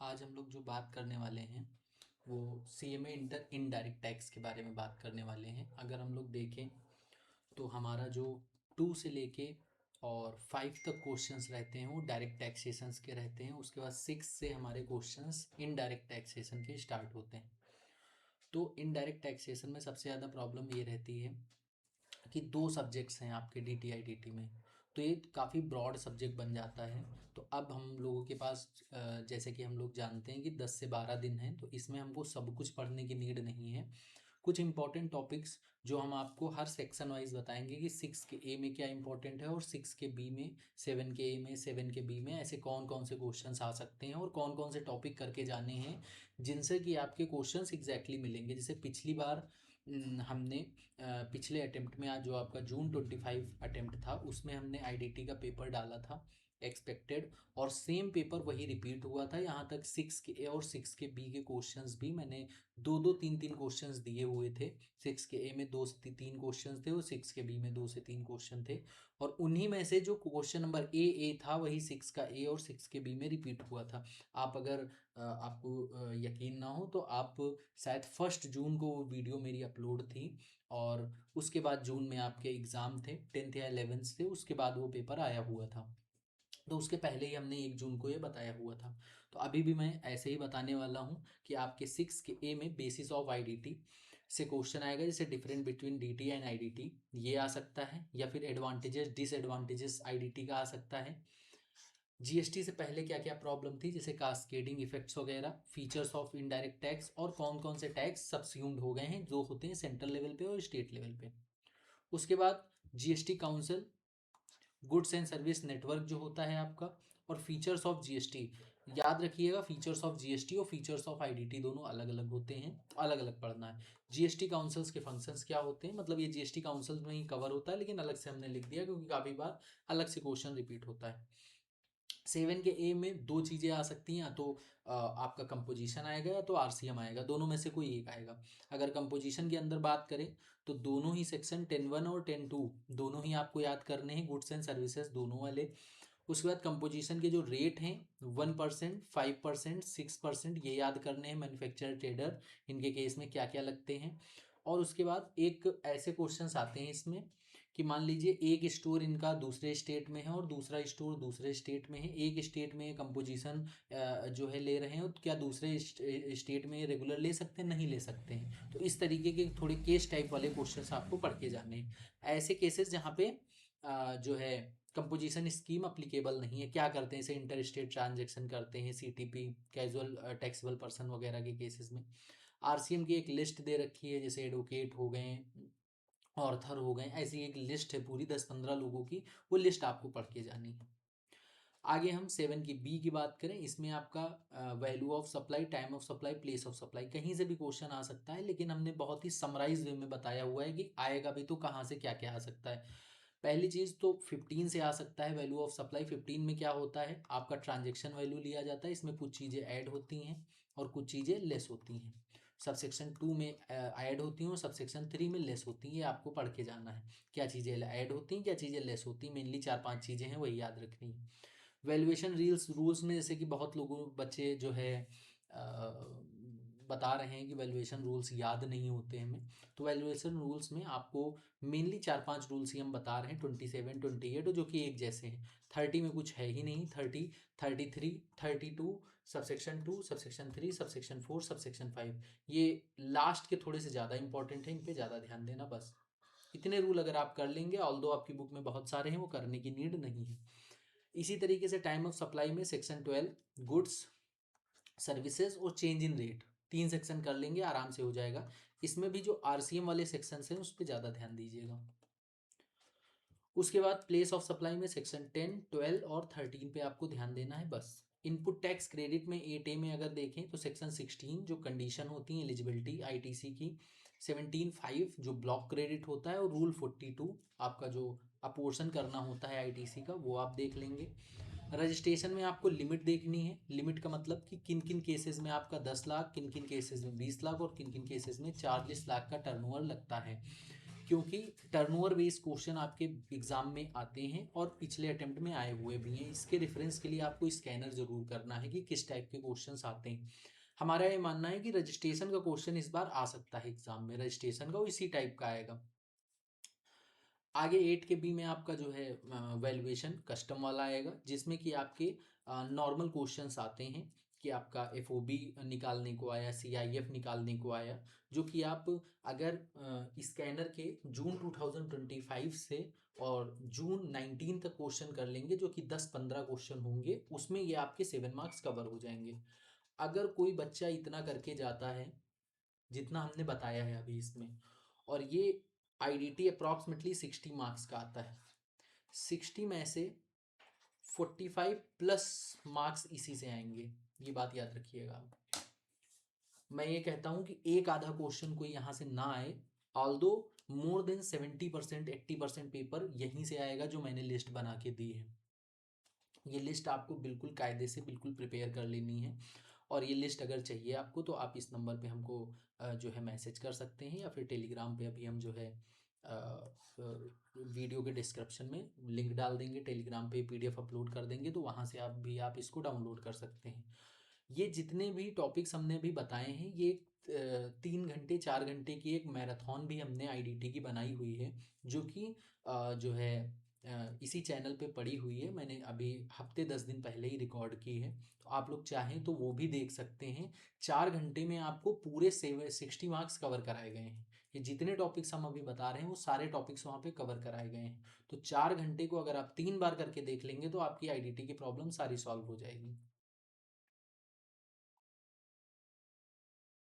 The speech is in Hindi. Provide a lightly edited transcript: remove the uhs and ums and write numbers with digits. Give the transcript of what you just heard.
आज हम लोग जो बात करने वाले हैं वो सीएमए इंटर इनडायरेक्ट टैक्स के बारे में बात करने वाले हैं। अगर हम लोग देखें तो हमारा जो 2 से लेके और 5 तक क्वेश्चंस रहते हैं वो डायरेक्ट टैक्सेशंस के रहते हैं। उसके बाद 6 से हमारे क्वेश्चंस इनडायरेक्ट टैक्सेशन के स्टार्ट होते हैं। तो इनडायरेक्ट टैक्सेशन में सबसे ज़्यादा प्रॉब्लम ये रहती है कि 2 सब्जेक्ट्स हैं आपके डीटीआई डीटी में, तो ये काफ़ी ब्रॉड सब्जेक्ट बन जाता है। तो अब हम लोगों के पास जैसे कि हम लोग जानते हैं कि 10 से 12 दिन हैं, तो इसमें हमको सब कुछ पढ़ने की नीड नहीं है। कुछ इंपॉर्टेंट टॉपिक्स जो हम आपको हर सेक्शन वाइज बताएंगे कि 6 के ए में क्या इंपॉर्टेंट है और 6 के बी में, 7 के ए में, 7 के बी में ऐसे कौन कौन से क्वेश्चंस आ सकते हैं और कौन कौन से टॉपिक करके जाने हैं जिनसे कि आपके क्वेश्चंस एग्जैक्टली मिलेंगे। जैसे पिछली बार हमने पिछले अटेम्प्ट में आज जो आपका जून 25 अटेम्प्ट था उसमें हमने आईडीटी का पेपर डाला था एक्सपेक्टेड, और सेम पेपर वही रिपीट हुआ था। यहाँ तक 6 के ए और 6 के बी के क्वेश्चंस भी मैंने दो दो तीन तीन क्वेश्चंस दिए हुए थे। 6 के ए में 2 से 3 क्वेश्चंस थे और 6 के बी में 2 से 3 क्वेश्चन थे, और उन्हीं में से जो क्वेश्चन नंबर ए था वही 6 का ए और 6 के बी में रिपीट हुआ था। आप अगर आपको यकीन ना हो तो आप शायद 1 जून को वो वीडियो मेरी अपलोड थी, और उसके बाद जून में आपके एग्ज़ाम थे 10th या 11th थे, उसके बाद वो पेपर आया हुआ था। तो उसके पहले ही हमने 1 जून को ये बताया हुआ था। तो अभी भी मैं ऐसे ही बताने वाला हूँ कि आपके 6 के ए में बेसिस ऑफ आईडीटी से क्वेश्चन आएगा, जैसे different between DT and IDT ये आ सकता है, या फिर एडवांटेजेस डिसएडवांटेजेस आईडीटी का आ सकता है। जीएसटी से पहले क्या क्या प्रॉब्लम थी, जैसे कास्केडिंग इफेक्ट्स वगैरह, फीचर्स ऑफ इनडायरेक्ट टैक्स, और कौन कौन से टैक्स सब्स्यूम्ड हो गए हैं जो होते हैं सेंट्रल लेवल पे और स्टेट लेवल पे। उसके बाद GST council, goods and service network जो होता है आपका, और फीचर्स ऑफ जीएसटी। याद रखिएगा फीचर्स ऑफ जीएसटी और फीचर्स ऑफ आईडीटी दोनों अलग अलग होते हैं, अलग अलग पढ़ना है। जीएसटी काउंसिल्स के फंक्शंस क्या होते हैं, मतलब ये जीएसटी काउंसिल में ही कवर होता है लेकिन अलग से हमने लिख दिया क्योंकि काफ़ी बार अलग से क्वेश्चन रिपीट होता है। 7 के ए में 2 चीज़ें आ सकती हैं, या तो आपका कंपोजिशन आएगा या तो आरसीएम आएगा, दोनों में से कोई एक आएगा। अगर कंपोजिशन के अंदर बात करें तो दोनों ही सेक्शन 10(1) और 10(2) दोनों ही आपको याद करने हैं, गुड्स एंड सर्विसेज दोनों वाले। उसके बाद कंपोजिशन के जो रेट हैं 1%, 5%, 6% ये याद करने हैं, मैन्युफैक्चरर ट्रेडर इनके केस में क्या क्या लगते हैं। और उसके बाद एक ऐसे क्वेश्चंस आते हैं इसमें कि मान लीजिए एक स्टोर इनका दूसरे स्टेट में है और दूसरा स्टोर दूसरे स्टेट में है। एक स्टेट में कंपोजिशन जो है ले रहे हैं, तो क्या दूसरे स्टेट में रेगुलर ले सकते हैं? नहीं ले सकते हैं। तो इस तरीके के थोड़े केस टाइप वाले क्वेश्चंस आपको पढ़ के जाने हैं। ऐसे केसेस जहाँ पे जो है कंपोजिशन स्कीम अप्लीकेबल नहीं है, क्या करते हैं, इसे इंटर स्टेट ट्रांजेक्शन करते हैं, सीटीपी कैजुअल टैक्सेबल पर्सन वगैरह के केसेस में। आरसीएम की एक लिस्ट दे रखी है, जैसे एडवोकेट हो गए, ऑर्थर हो गए, ऐसी एक लिस्ट है पूरी 10-15 लोगों की, वो लिस्ट आपको पढ़ के जानी है। आगे हम 7 की बी की बात करें, इसमें आपका value of supply, time of supply, place of supply, कहीं से भी क्वेश्चन आ सकता है, लेकिन हमने बहुत ही समराइज वे में बताया हुआ है कि आएगा भी तो कहाँ से क्या क्या आ सकता है। पहली चीज़ तो 15 से आ सकता है वैल्यू ऑफ सप्लाई। 15 में क्या होता है, आपका ट्रांजेक्शन वैल्यू लिया जाता है, इसमें कुछ चीज़ें ऐड होती हैं और कुछ चीज़ें लेस होती हैं। सबसेक्शन 2 में ऐड होती हैं और सबसेक्शन 3 में लेस होती हैं, ये आपको पढ़ के जाना है। क्या चीज़ें ऐड होती हैं, क्या चीज़ें लेस होती हैं, मेनली 4-5 चीज़ें हैं, वही याद रखनी है। वैल्यूएशन रील्स रूल्स में जैसे कि बहुत लोगों बच्चे जो है बता रहे हैं कि वैल्यूएशन रूल्स याद नहीं होते हमें, तो वैल्यूएशन रूल्स में आपको मेनली 4-5 रूल्स ही हम बता रहे हैं, 27, 28, जो कि एक जैसे हैं। 30 में कुछ है ही नहीं, 30, 33, 32, सबसेक्शन 2, सबसेक्शन 3, सबसेक्शन 4, सबसेक्शन 5, ये लास्ट के थोड़े से ज़्यादा इंपॉर्टेंट है, इन पे ज़्यादा ध्यान देना बस। इतने रूल अगर आप कर लेंगे, ऑल्दो आपकी बुक में बहुत सारे हैं, वो करने की नीड नहीं है। इसी तरीके से टाइम ऑफ सप्लाई में सेक्शन 12 गुड्स सर्विसेज और चेंज इन रेट, 3 सेक्शन कर लेंगे, आराम से हो जाएगा। इसमें भी जो आरसीएम वाले सेक्शन हैं उस पर ज़्यादा ध्यान दीजिएगा। उसके बाद प्लेस ऑफ सप्लाई में सेक्शन 10, 12 और 13 पे आपको ध्यान देना है बस। इनपुट टैक्स क्रेडिट में 8A में अगर देखें तो सेक्शन 16 जो कंडीशन होती है एलिजिबिलिटी आईटीसी की, 17(5) जो ब्लॉक क्रेडिट होता है, और रूल 42 आपका जो अपोर्शन करना होता है आईटीसी का, वो आप देख लेंगे। रजिस्ट्रेशन में आपको लिमिट देखनी है, लिमिट का मतलब कि किन किन केसेस में आपका 10 लाख, किन किन केसेस में 20 लाख और किन किन केसेस में 40 लाख का टर्नओवर लगता है। क्योंकि टर्नओवर बेस्ड क्वेश्चन आपके एग्जाम में आते हैं और पिछले अटेम्प्ट में आए हुए भी हैं। इसके रेफरेंस के लिए आपको स्कैनर जरूर करना है कि किस टाइप के क्वेश्चंस आते हैं। हमारा ये मानना है कि रजिस्ट्रेशन का क्वेश्चन इस बार आ सकता है एग्जाम में, रजिस्ट्रेशन का वो इसी टाइप का आएगा। आगे 8 के बी में आपका जो है वैल्यूएशन कस्टम वाला आएगा, जिसमें कि आपके नॉर्मल क्वेश्चंस आते हैं कि आपका एफओबी निकालने को आया, सीआईएफ निकालने को आया, जो कि आप अगर स्कैनर के जून 2025 से और जून 19 तक क्वेश्चन कर लेंगे, जो कि 10-15 क्वेश्चन होंगे, उसमें ये आपके 7 मार्क्स कवर हो जाएंगे। अगर कोई बच्चा इतना करके जाता है जितना हमने बताया है अभी इसमें, और ये आईडीटी अप्रॉक्सीमेटली 60 मार्क्स का आता है, 60 में से 45 प्लस मार्क्स इसी से आएंगे, ये बात याद रखिएगा। मैं ये कहता हूँ कि एक आधा क्वेश्चन कोई यहाँ से ना आए, ऑल्दो मोर देन 70% 80% पेपर यहीं से आएगा जो मैंने लिस्ट बना के दी है। ये लिस्ट आपको बिल्कुल कायदे से बिल्कुल प्रिपेयर कर लेनी है, और ये लिस्ट अगर चाहिए आपको तो आप इस नंबर पे हमको जो है मैसेज कर सकते हैं, या फिर टेलीग्राम पे अभी हम जो है वीडियो के डिस्क्रिप्शन में लिंक डाल देंगे, टेलीग्राम पे पीडीएफ अपलोड कर देंगे, तो वहाँ से आप इसको डाउनलोड कर सकते हैं। ये जितने भी टॉपिक्स हमने अभी बताए हैं, ये 3 घंटे 4 घंटे की एक मैराथन भी हमने आईडीटी की बनाई हुई है, जो कि जो है इसी चैनल पे पड़ी हुई है। मैंने अभी हफ्ते 10 दिन पहले ही रिकॉर्ड की है, तो आप लोग चाहें तो वो भी देख सकते हैं। 4 घंटे में आपको पूरे 60 मार्क्स कवर कराए गए हैं। ये जितने टॉपिक्स हम अभी बता रहे हैं वो सारे टॉपिक्स वहाँ पे कवर कराए गए हैं। तो 4 घंटे को अगर आप 3 बार करके देख लेंगे तो आपकी आईडीटी की प्रॉब्लम सारी सॉल्व हो जाएगी।